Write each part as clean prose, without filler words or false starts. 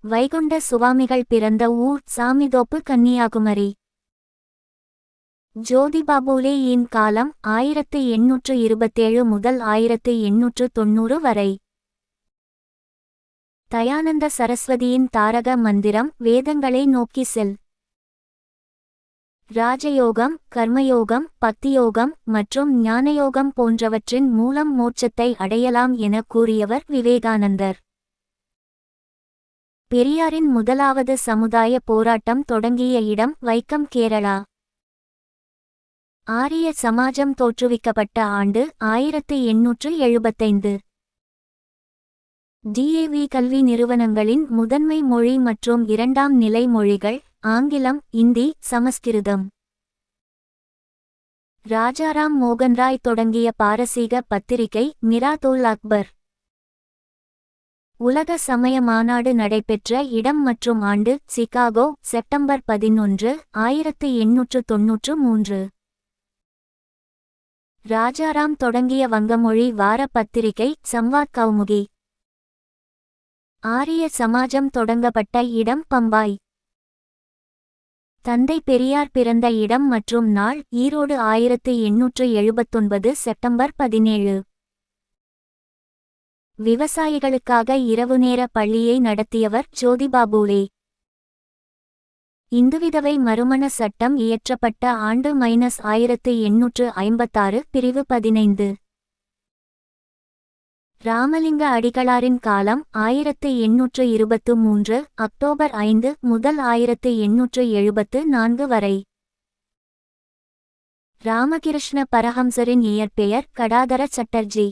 வைகுண்ட சுவாமிகள் பிறந்த ஊர் சாமிதோப்பு, கன்னியாகுமரி. ஜோதிபாபுலே யின் காலம் 1827 முதல் 1890 வரை. தயானந்த சரஸ்வதியின் தாரக மந்திரம் வேதங்களை நோக்கி செல். ராஜயோகம், கர்மயோகம், பக்தியோகம் மற்றும் ஞானயோகம் போன்றவற்றின் மூலம் மோட்சத்தை அடையலாம் என கூறியவர் விவேகானந்தர். பெரியாரின் முதலாவது சமுதாய போராட்டம் தொடங்கிய இடம் வைக்கம், கேரளா. ஆரிய சமாஜம் தோற்றுவிக்கப்பட்ட ஆண்டு 1875. DAV கல்வி நிறுவனங்களின் முதன்மை மொழி மற்றும் இரண்டாம் நிலை மொழிகள் ஆங்கிலம், இந்தி, சமஸ்கிருதம். ராஜாராம் மோகன்ராய் தொடங்கிய பாரசீக பத்திரிகை மிராத்-உல் அக்பர். உலக சமய மாநாடு நடைபெற்ற இடம் மற்றும் ஆண்டு சிகாகோ, செப்டம்பர் 11, 1893. ராஜாராம் தொடங்கிய வங்கமொழி வார பத்திரிகை சம்வாத் கௌமுகி. ஆரிய சமாஜம் தொடங்கப்பட்ட இடம் பம்பாய். தந்தை பெரியார் பிறந்த இடம் மற்றும் நாள் ஈரோடு, 1879 செப்டம்பர் 17. விவசாயிகளுக்காக இரவு நேர பள்ளியை நடத்தியவர் ஜோதிபாபுலே. இந்துவிதவை மறுமண சட்டம் இயற்றப்பட்ட ஆண்டு -1856 பிரிவு 15. ராமலிங்க அடிகளாரின் காலம் 1823 அக்டோபர் 5 முதல் 1874 வரை. ராமகிருஷ்ண பரஹம்சரின் இயற்பெயர் கடாதர சட்டர்ஜி.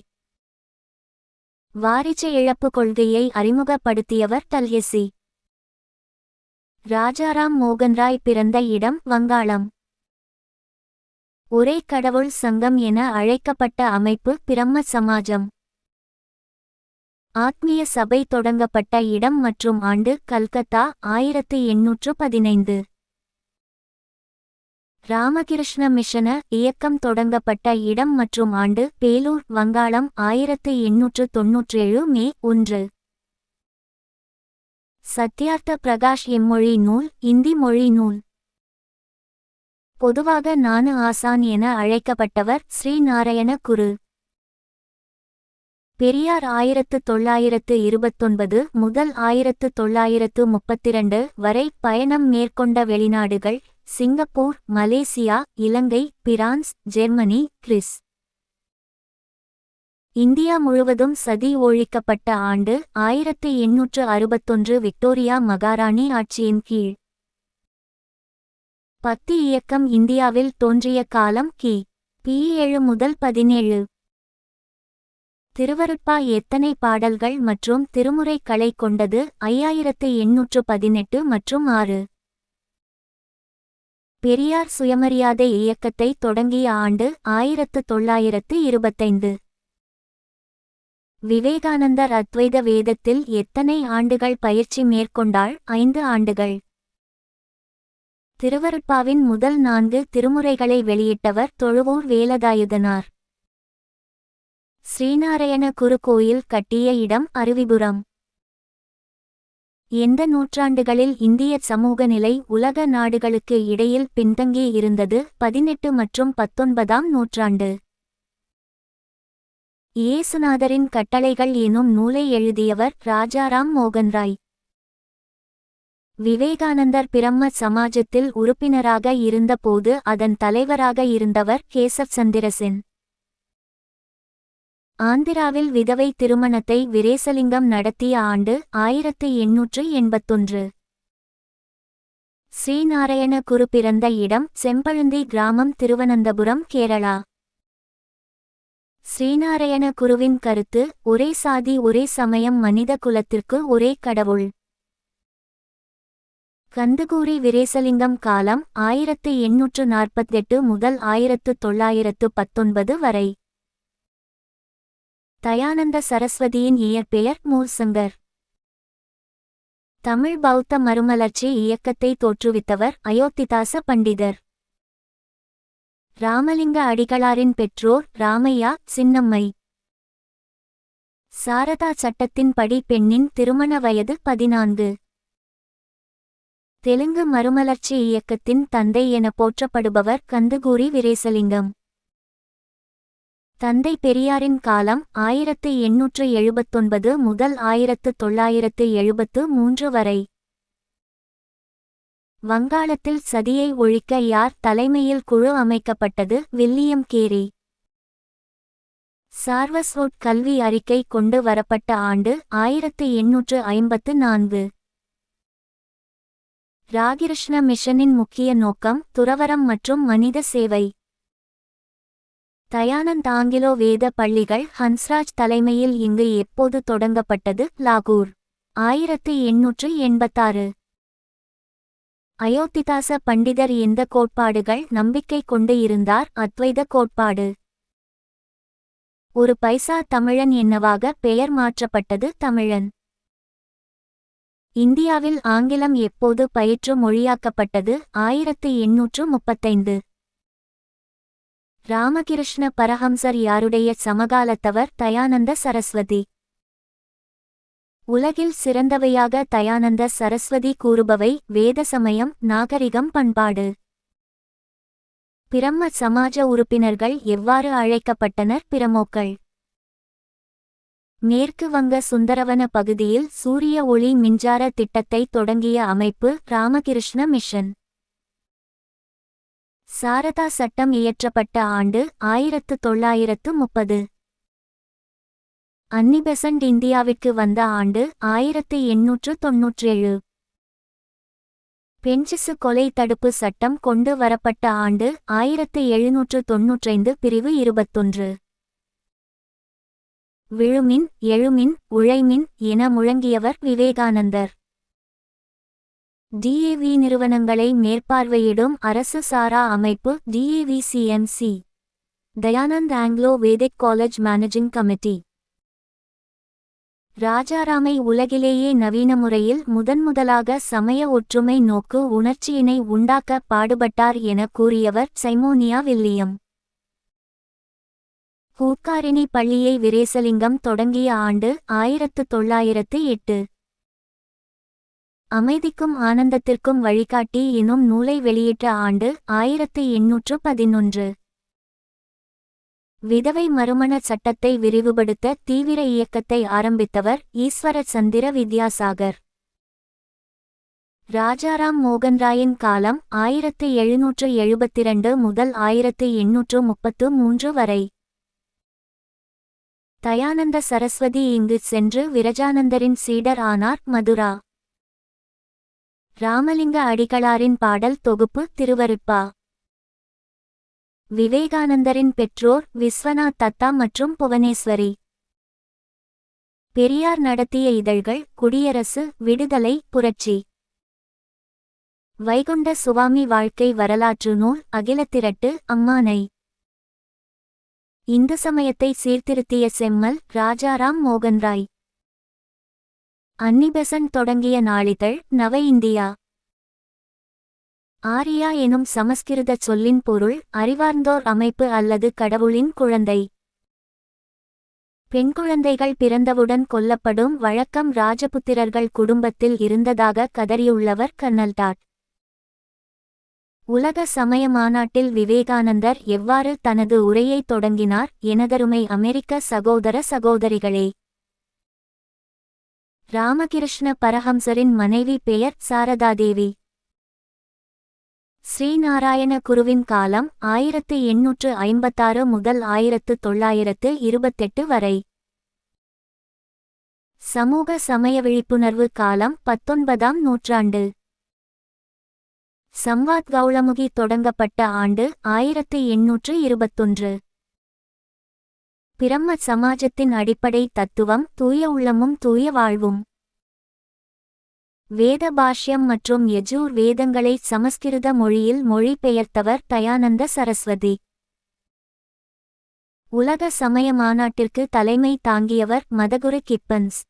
வாரிச இழப்பு கொள்கையை அறிமுகப்படுத்தியவர் டல்ஹெசி. ராஜாராம் மோகன்ராய் பிறந்த இடம் வங்காளம். ஒரே கடவுள் சங்கம் என அழைக்கப்பட்ட அமைப்பு பிரம்ம சமாஜம். ஆத்மீய சபை தொடங்கப்பட்ட இடம் மற்றும் ஆண்டு கல்கத்தா, 1815. ராமகிருஷ்ண மிஷன இயக்கம் தொடங்கப்பட்ட இடம் மற்றும் ஆண்டு பேலூர், வங்காளம், 1897 மே 1. சத்யார்த்த பிரகாஷ் எம்மொழி நூல் இந்தி மொழி நூல். பொதுவாக நானு ஆசான் என அழைக்கப்பட்டவர் ஸ்ரீநாராயண குரு. பெரியார் 1929 முதல் 1932 வரை பயணம் மேற்கொண்ட வெளிநாடுகள் சிங்கப்பூர், மலேசியா, இலங்கை, பிரான்ஸ், ஜெர்மனி, கிரீஸ். இந்தியா முழுவதும் சதி ஒழிக்கப்பட்ட ஆண்டு 1861 விக்டோரியா மகாராணி ஆட்சியின் கீழ். பக்தி இயக்கம் இந்தியாவில் தோன்றிய காலம் கி.பி. 7 முதல் 17. திருவருட்பா எத்தனை பாடல்கள் மற்றும் திருமுறைகளை கொண்டது? 5818 மற்றும் 6. பெரியார் சுயமரியாதை இயக்கத்தை தொடங்கிய ஆண்டு 1925. விவேகானந்தர் அத்வைத வேதத்தில் எத்தனை ஆண்டுகள் பயிற்சி மேற்கொண்டாள்? 5 ஆண்டுகள். திருவருட்பாவின் முதல் 4 திருமுறைகளை வெளியிட்டவர் தொழுவூர் வேலதாயுதனார். ஸ்ரீநாராயண குரு கோயில் கட்டிய இடம் அருவிபுரம். எந்த நூற்றாண்டுகளில் இந்திய சமூக நிலை உலக நாடுகளுக்கு இடையில் பின்தங்கி இருந்தது? 18 மற்றும் 19ஆம் நூற்றாண்டு. இயேசுநாதரின் கட்டளைகள் எனும் நூலை எழுதியவர் ராஜாராம் மோகன்ராய். விவேகானந்தர் பிரம்ம சமாஜத்தில் உறுப்பினராக இருந்தபோது அதன் தலைவராக இருந்தவர் கேசவ் சந்திர சென். ஆந்திராவில் விதவை திருமணத்தை விரேசலிங்கம் நடத்திய ஆண்டு 1881. ஸ்ரீநாராயண குரு பிறந்த இடம் செம்பழுந்தி கிராமம், திருவனந்தபுரம், கேரளா. ஸ்ரீநாராயண குருவின் கருத்து ஒரே சாதி ஒரே சமயம், மனித குலத்திற்கு ஒரே கடவுள். கந்துகூரி விரேசலிங்கம் காலம் 1848 முதல் 1919 வரை. தயானந்த சரஸ்வதியின் இயற்பெயர் மூர்சங்கர். தமிழ் பௌத்த மறுமலர்ச்சி இயக்கத்தை தோற்றுவித்தவர் அயோத்திதாச பண்டிதர். ராமலிங்க அடிகளாரின் பெற்றோர் ராமையா, சின்னம்மை. சாரதா சட்டத்தின்படி பெண்ணின் திருமண வயது 14. தெலுங்கு மறுமலர்ச்சி இயக்கத்தின் தந்தை என போற்றப்படுபவர் கந்துகூரி வீரேசலிங்கம். தந்தை பெரியாரின் காலம் 1879 முதல் 1973 வரை. வங்காளத்தில் சதியை ஒழிக்க யார் தலைமையில் குழு அமைக்கப்பட்டது? William carry. சார்வஸ்வுட் கல்வி அறிக்கை கொண்டு வரப்பட்ட ஆண்டு 1854. ராகிருஷ்ண மிஷனின் முக்கிய நோக்கம் துறவறம் மற்றும் மனித சேவை. தயானந்த் ஆங்கிலோ வேத பள்ளிகள் ஹன்ஸ்ராஜ் தலைமையில் இங்கு எப்போது தொடங்கப்பட்டது? லாகூர். 1886. அயோத்திதாச பண்டிதர் எந்த கோட்பாடுகள் நம்பிக்கை கொண்டு இருந்தார்? அத்வைத கோட்பாடு. ஒரு பைசா தமிழன் என்னவாக பெயர் மாற்றப்பட்டது? தமிழன். இந்தியாவில் ஆங்கிலம் எப்போது பயிற்று மொழியாக்கப்பட்டது? 1835. ராமகிருஷ்ண பரஹம்சர் யாருடைய சமகாலத்தவர்? தயானந்த சரஸ்வதி. உலகில் சிறந்தவையாக தயானந்த சரஸ்வதி கூறுபவை வேத சமயம், நாகரிகம், பண்பாடு. பிரம்ம சமாஜ உறுப்பினர்கள் எவ்வாறு அழைக்கப்பட்டனர்? பிரமோக்கள். மேற்கு வங்க சுந்தரவன பகுதியில் சூரிய ஒளி மின்சார திட்டத்தை தொடங்கிய அமைப்பு ராமகிருஷ்ண மிஷன். சாரதா சட்டம் இயற்றப்பட்ட ஆண்டு 1930. அன்னி பெசன்ட் இந்தியாவிற்கு வந்த ஆண்டு 1897. பெஞ்சிசு கொலை தடுப்பு சட்டம் கொண்டு வரப்பட்ட ஆண்டு 1795. பிரிவு 21. விழுமின், எழுமின், உழைமின் என முழங்கியவர் விவேகானந்தர். டிஏவி நிறுவனங்களை மேற்பார்வையிடும் அரசு சாரா அமைப்பு டிஏவிசிஎம்சி. தயானந்த் ஆங்கிலோ வேதிக் காலேஜ் மேனேஜிங் கமிட்டி. ராஜாராமை உலகிலேயே நவீன முறையில் முதன்முதலாக சமய ஒற்றுமை நோக்கு உணர்ச்சியினை உண்டாக்க பாடுபட்டார் என கூறியவர் சைமோனியா வில்லியம். ஹூக்காரினி பள்ளியை வீரேசலிங்கம் தொடங்கிய ஆண்டு 1908. அமைதிக்கும் ஆனந்தத்திற்கும் வழிகாட்டி எனும் நூலை வெளியிட்ட ஆண்டு 1811. விதவை மறுமண சட்டத்தை விரிவுபடுத்த தீவிர இயக்கத்தை ஆரம்பித்தவர் ஈஸ்வர சந்திர வித்யாசாகர். ராஜாராம் மோகன்ராயின் காலம் 1772 முதல் 1833 வரை. தயானந்த சரஸ்வதி இங்கு சென்று விரஜானந்தரின் சீடர் ஆனார். மதுரா. ராமலிங்க அடிகளாரின் பாடல் தொகுப்பு திருவருட்பா. விவேகானந்தரின் பெற்றோர் விஸ்வநாத் தத்தா மற்றும் புவனேஸ்வரி. பெரியார் நடத்திய இதழ்கள் குடியரசு, விடுதலை, புரட்சி. வைகுண்ட சுவாமி வாழ்க்கை வரலாற்று நூல் அகிலத்திரட்டு, அம்மானை. இந்து சமயத்தை சீர்திருத்திய செம்மல் ராஜாராம் மோகன்ராய். அன்னி பெசன்ட் தொடங்கிய நாளிதழ் நவ இந்தியா. ஆரியா எனும் சமஸ்கிருத சொல்லின் பொருள் அறிவார்ந்தோர் அமைப்பு அல்லது கடவுளின் குழந்தை. பெண் குழந்தைகள் பிறந்தவுடன் கொல்லப்படும் வழக்கம் ராஜபுத்திரர்கள் குடும்பத்தில் இருந்ததாக கதறியுள்ளவர் கர்னல்டாட். உலக சமய மாநாட்டில் விவேகானந்தர் எவ்வாறு தனது உரையை தொடங்கினார்? எனதருமை அமெரிக்க சகோதர சகோதரிகளே, ராமகிருஷ்ண பரஹம்சரின் மனைவி பெயர் சாரதாதேவி. ஸ்ரீநாராயண குருவின் காலம் 1856 முதல் 1928 வரை. சமூக சமய விழிப்புணர்வு காலம் 19ஆம் நூற்றாண்டு. சம்வாத் கௌளமுகி தொடங்கப்பட்ட ஆண்டு 1821. பிரம்ம சமாஜத்தின் அடிப்படை தத்துவம் தூய உள்ளமும் தூய வாழ்வும். வேத பாஷ்யம் மற்றும் யஜூர் வேதங்களை சமஸ்கிருத மொழியில் மொழிபெயர்த்தவர் தயானந்த சரஸ்வதி. உலக சமய மாநாட்டிற்கு தலைமை தாங்கியவர் மதகுரு கிப்பன்ஸ்.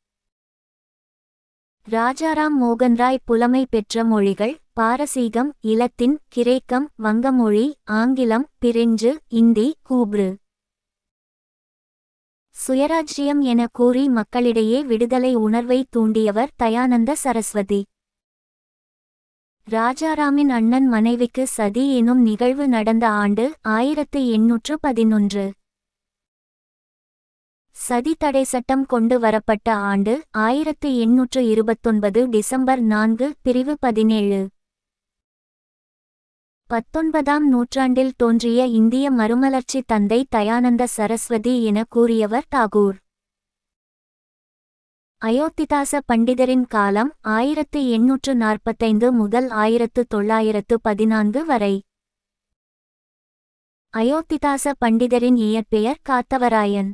ராஜாராம் மோகன்ராய் புலமை பெற்ற மொழிகள் பாரசீகம், இலத்தீன், கிரேக்கம், வங்கமொழி, ஆங்கிலம், பிரெஞ்சு, இந்தி, ஹூப்ரு. சுயராஜ்யம் என கூறி மக்களிடையே விடுதலை உணர்வை தூண்டியவர் தயானந்த சரஸ்வதி. ராஜாராமின் அண்ணன் மனைவிக்கு சதி எனும் நிகழ்வு நடந்த ஆண்டு 1811. சதி தடை சட்டம் கொண்டு வரப்பட்ட ஆண்டு 1829 டிசம்பர் 4 பிரிவு 17. 19ஆம் நூற்றாண்டில் தோன்றிய இந்திய மறுமலர்ச்சி தந்தை தயானந்த சரஸ்வதி என கூறியவர் தாகூர். அயோத்திதாச பண்டிதரின் காலம் 1845 முதல் 1914 வரை. அயோத்திதாச பண்டிதரின் இயற்பெயர் காத்தவராயன்.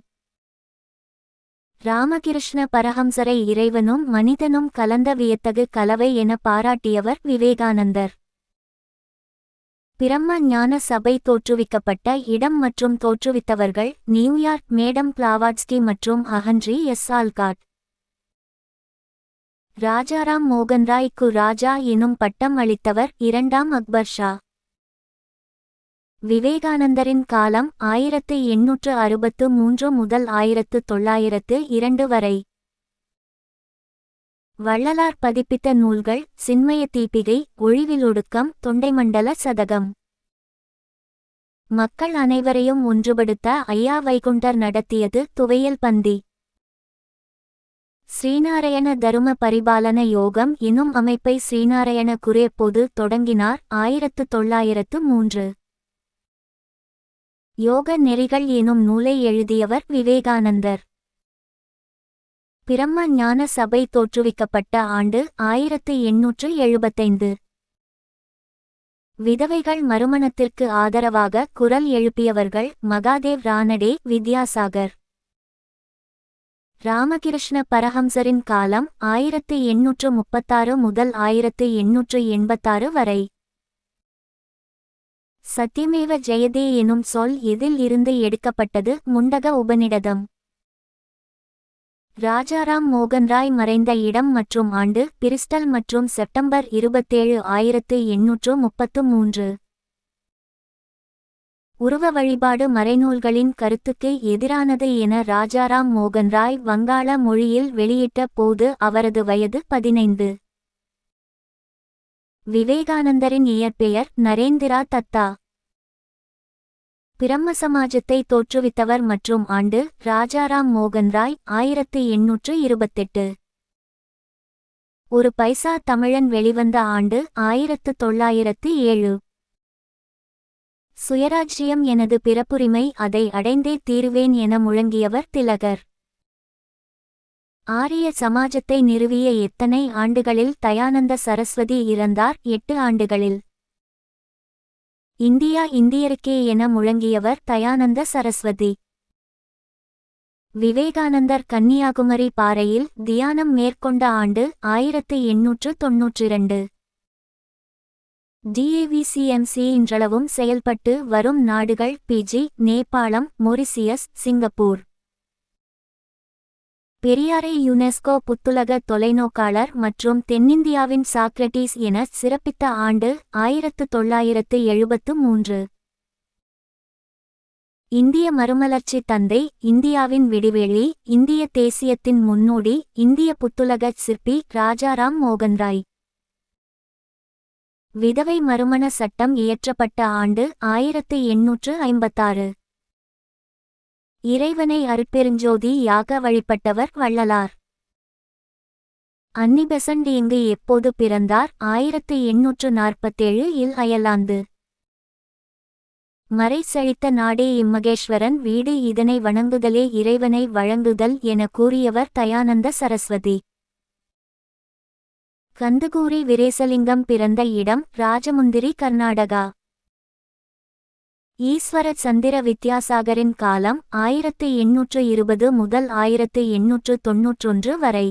ராமகிருஷ்ண பரஹம்சரை இறைவனும் மனிதனும் கலந்த வியத்தகு கலவை என பாராட்டியவர் விவேகானந்தர். பிரம்ம ஞான சபை தோற்றுவிக்கப்பட்ட இடம் மற்றும் தோற்றுவித்தவர்கள் நியூயார்க் மேடம் பிளாவாட்ஸ்கி மற்றும் ஹென்றி எஸ். ஆல்காட். ராஜாராம் மோகன் ராய்க்கு ராஜா எனும் பட்டம் அளித்தவர் 2ஆம் அக்பர் ஷா. விவேகானந்தரின் காலம் 1863 முதல் 1902 வரை. வள்ளலார் பதிப்பித்த நூல்கள் சின்மய தீபிகை, ஒழிவிலொடுக்கம், தொண்டைமண்டல சதகம். மக்கள் அனைவரையும் ஒன்றுபடுத்த ஐயா வைகுண்டர் நடத்தியது துவையல் பந்தி. ஸ்ரீநாராயண தரும பரிபாலன யோகம் எனும் அமைப்பை ஸ்ரீநாராயண குரு எப்போது தொடங்கினார்? 1903. யோக நெறிகள் எனும் நூலை எழுதியவர் விவேகானந்தர். பிரம்ம ஞான சபை தோற்றுவிக்கப்பட்ட ஆண்டு 1875. விதவைகள் மறுமணத்திற்கு ஆதரவாக குரல் எழுப்பியவர்கள் மகாதேவ் ரானடே, வித்யாசாகர். ராமகிருஷ்ண பரஹம்சரின் காலம் 1836 முதல் 1886 வரை. சத்யமேவ ஜெயதே எனும் சொல் எதில் இருந்து எடுக்கப்பட்டது? முண்டக உபநிடதம். ராஜாராம் மோகன் ராய் மறைந்த இடம் மற்றும் ஆண்டு பிரிஸ்டல் மற்றும் செப்டம்பர் 27, 1833. உருவ வழிபாடு மறைநூல்களின் கருத்துக்கு எதிரானது என ராஜாராம் மோகன் ராய் வங்காள மொழியில் வெளியிட்ட போது அவரது வயது 15. விவேகானந்தரின் இயற்பெயர் நரேந்திரா தத்தா. பிரம்ம சமாஜத்தை தோற்றுவித்தவர் மற்றும் ஆண்டு ராஜாராம் மோகன் ராய் 1828. ஒரு பைசா தமிழன் வெளிவந்த ஆண்டு 1907. சுயராஜ்யம் எனது பிறப்புரிமை, அதை அடைந்தே தீருவேன் என முழங்கியவர் திலகர். ஆரிய சமாஜத்தை நிறுவிய எத்தனை ஆண்டுகளில் தயானந்த சரஸ்வதி இறந்தார்? 8 ஆண்டுகளில். இந்தியா இந்தியருக்கே என முழங்கியவர் தயானந்த சரஸ்வதி. விவேகானந்தர் கன்னியாகுமரி பாறையில் தியானம் மேற்கொண்ட ஆண்டு 1892. DAVCMC இன்றளவும் செயல்பட்டு வரும் நாடுகள் பிஜி, நேபாளம், மொரிசியஸ், சிங்கப்பூர். பெரியாரை யுனெஸ்கோ புத்துலக தொலைநோக்காளர் மற்றும் தென்னிந்தியாவின் சாக்ரட்டிஸ் என சிறப்பித்த ஆண்டு 1973. இந்திய மறுமலர்ச்சி தந்தை, இந்தியாவின் விடிவெளி, இந்திய தேசியத்தின் முன்னோடி, இந்திய புத்துலக சிற்பி ராஜாராம் மோகன் ராய். விதவை மறுமண சட்டம் இயற்றப்பட்ட ஆண்டு 1856. இறைவனை அருட்பெருஞ்சோதி யாக வழிபட்டவர் வள்ளலார். அன்னி பெசன்ட் இங்கு எப்போது பிறந்தார்? 1847 இல் அயர்லாந்து. மறை செழித்த நாடே இம்மகேஸ்வரன் வீடு, இதனை வணங்குதலே இறைவனை வழங்குதல் என கூறியவர் தயானந்த சரஸ்வதி. கந்துகூரி வீரேசலிங்கம் பிறந்த இடம் ராஜமுந்திரி, கர்நாடகா. ஈஸ்வர சந்திர வித்யாசாகரின் காலம் 1820 முதல் 1891 வரை.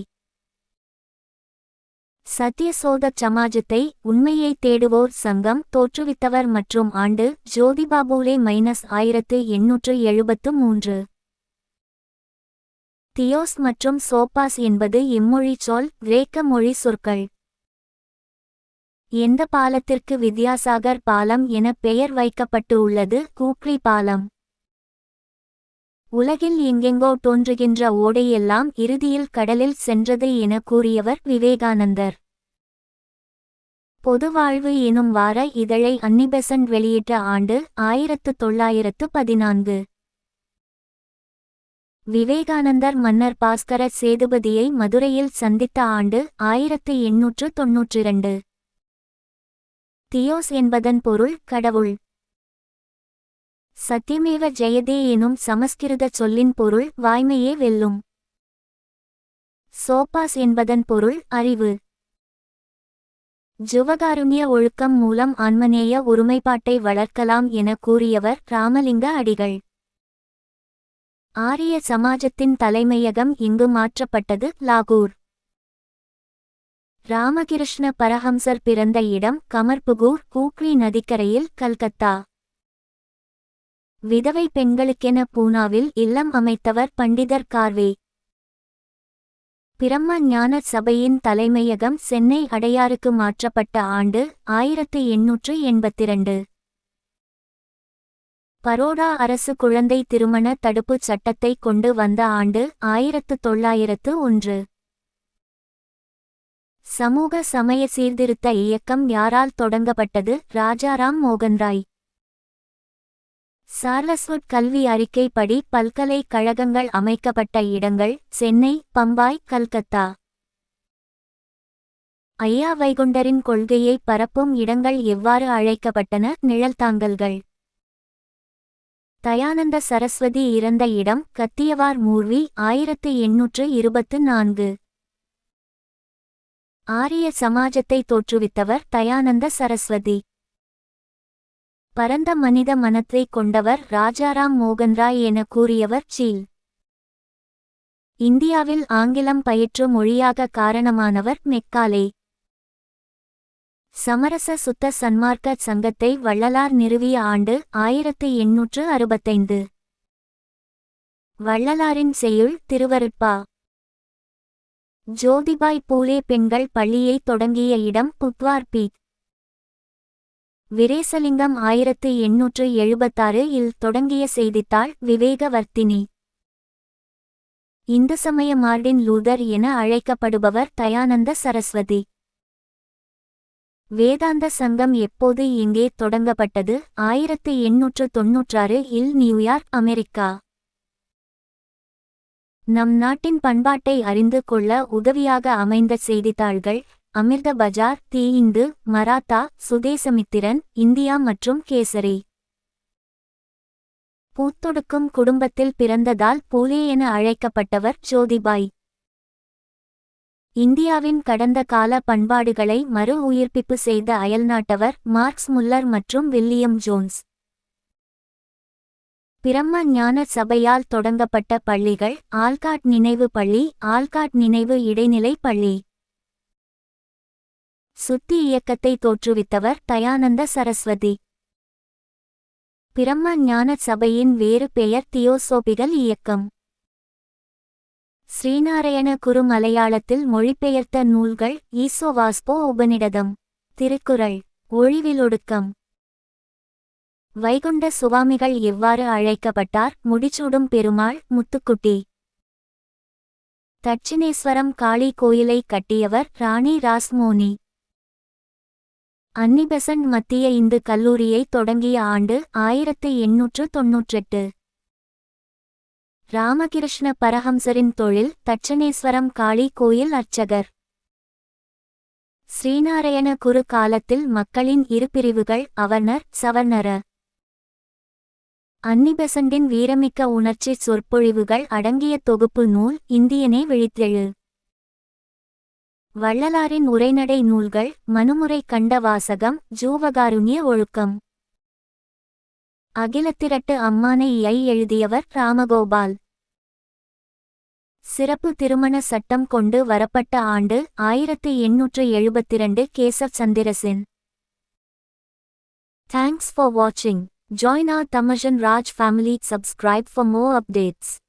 சத்யசோத சமாஜத்தை, உண்மையை தேடுவோர் சங்கம் தோற்றுவித்தவர் மற்றும் ஆண்டு ஜோதிபாபுலே -1873. தியோஸ் மற்றும் சோப்பாஸ் என்பது இம்மொழி சொல், கிரேக்க மொழி சொற்கள். எந்த பாலத்திற்கு வித்யாசாகர் பாலம் என பெயர் வைக்கப்பட்டு உள்ளது? கூக்ரி பாலம். உலகில் எங்கெங்கோ தோன்றுகின்ற ஓடையெல்லாம் இறுதியில் கடலில் சென்றது என கூறியவர் விவேகானந்தர். பொதுவாழ்வு எனும் வார இதழை அன்னி பெசன்ட் வெளியிட்ட ஆண்டு 1914. விவேகானந்தர் மன்னர் பாஸ்கர சேதுபதியை மதுரையில் சந்தித்த ஆண்டு 1892. தியோஸ் என்பதன் பொருள் கடவுள். சத்யமேவ ஜெயதே எனும் சமஸ்கிருத சொல்லின் பொருள் வாய்மையே வெல்லும். சோபாஸ் என்பதன் பொருள் அறிவு. ஜுவகாருண்ய ஒழுக்கம் மூலம் ஆன்மநேய ஒருமைப்பாட்டை வளர்க்கலாம் என கூறியவர் ராமலிங்க அடிகள். ஆரிய சமாஜத்தின் தலைமையகம் இங்கு மாற்றப்பட்டது லாகூர். ராமகிருஷ்ண பரஹம்சர் பிறந்த இடம் கமர்புகூர், ஹூக்ளி நதிக்கரையில், கல்கத்தா. விதவை பெண்களுக்கென பூனாவில் இல்லம் அமைத்தவர் பண்டிதர் கார்வே. பிரம்ம ஞான சபையின் தலைமையகம் சென்னை அடையாருக்கு மாற்றப்பட்ட ஆண்டு 1882. பரோடா அரசு குழந்தை திருமண தடுப்புச் சட்டத்தை கொண்டு வந்த ஆண்டு 1901. சமூக சமய சீர்திருத்த இயக்கம் யாரால் தொடங்கப்பட்டது? ராஜாராம் மோகன்ராய். சார்லஸ்வுட் கல்வி அறிக்கைப்படி பல்கலைக்கழகங்கள் அமைக்கப்பட்ட இடங்கள் சென்னை, பம்பாய், கல்கத்தா. ஐயா வைகுண்டரின் கொள்கையை பரப்பும் இடங்கள் எவ்வாறு அழைக்கப்பட்டன? நிழல்தாங்கல்கள். தயானந்த சரஸ்வதி இறந்த இடம் கத்தியவார் மூர்வி, 1824. ஆரிய சமாஜத்தை தோற்றுவித்தவர் தயானந்த சரஸ்வதி. பரந்த மனித மனத்தை கொண்டவர் ராஜாராம் மோகன்ராய் என கூறியவர் சீல். இந்தியாவில் ஆங்கிலம் பயிற்று மொழியாக காரணமானவர் மெக்காலே. சமரச சுத்த சன்மார்க்க சங்கத்தை வள்ளலார் நிறுவிய ஆண்டு 1865. வள்ளலாரின் செய்யுள் திருவருட்பா. ஜோதிபாய் பூலே பெண்கள் பள்ளியை தொடங்கிய இடம் புத்வார் பீட். விரேசலிங்கம் 1876 இல் தொடங்கிய செய்தித்தாள் விவேகவர்த்தினி. இந்து சமய மார்டின் லூதர் என அழைக்கப்படுபவர் தயானந்த சரஸ்வதி. வேதாந்த சங்கம் எப்போது எங்கே தொடங்கப்பட்டது? 1896 இல் நியூயார்க், அமெரிக்கா. நம் நாட்டின் பண்பாட்டை அறிந்து கொள்ள உதவியாக அமைந்த செய்தித்தாள்கள் அமிர்த பஜார், தி இந்து, மராத்தா, சுதேசமித்திரன், இந்தியா மற்றும் கேசரி. பூத்தொடுக்கும் குடும்பத்தில் பிறந்ததால் பூலே என அழைக்கப்பட்டவர் ஜோதிபாய். இந்தியாவின் கடந்த கால பண்பாடுகளை மறு உயிர்ப்பிப்பு செய்த அயல்நாட்டவர் மார்க்ஸ் முல்லர் மற்றும் வில்லியம் ஜோன்ஸ். பிரம்ம ஞான சபையால் தொடங்கப்பட்ட பள்ளிகள் ஆல்காட் நினைவு பள்ளி, ஆல்காட் நினைவு இடைநிலை பள்ளி. சுத்தி இயக்கத்தை தோற்றுவித்தவர் தயானந்த சரஸ்வதி. பிரம்ம ஞான சபையின் வேறு பெயர் தியோசோபிகள் இயக்கம். ஸ்ரீநாராயண குரு மலையாளத்தில் மொழிபெயர்த்த நூல்கள் ஈசோவாஸ்போ உபநிடதம், திருக்குறள், ஒழிவிலொடுக்கம். வைகுண்ட சுவாமிகள் எவ்வாறு அழைக்கப்பட்டார்? முடிசூடும் பெருமாள், முத்துக்குட்டி. தட்சிணேஸ்வரம் காளி கோயிலை கட்டியவர் ராணி ராஸ்மோனி. அன்னி பெசன்ட் மத்திய இந்து கல்லூரியை தொடங்கிய ஆண்டு 1898. ராமகிருஷ்ண பரஹம்சரின் தொழில் தட்சணேஸ்வரம் காளி கோயில் அர்ச்சகர். ஸ்ரீநாராயண குரு காலத்தில் மக்களின் இரு பிரிவுகள் அவர்ணர், சவர்ணர. அன்னி பெசன்டின் வீரமிக்க உணர்ச்சி சொற்பொழிவுகள் அடங்கிய தொகுப்பு நூல் இந்தியனே விழித்தெழு. வள்ளலாரின் உரைநடை நூல்கள் மனுமுறை கண்ட வாசகம், ஜூவகாருண்ய ஒழுக்கம். அகிலத்திரட்டு அம்மானை எழுதியவர் ராமகோபால். சிறப்பு திருமண சட்டம் கொண்டு வரப்பட்ட ஆண்டு 1872. கேசவ் சந்திர Sen. Thanks for watching. Join our Tamajan Raj family. Subscribe for more updates.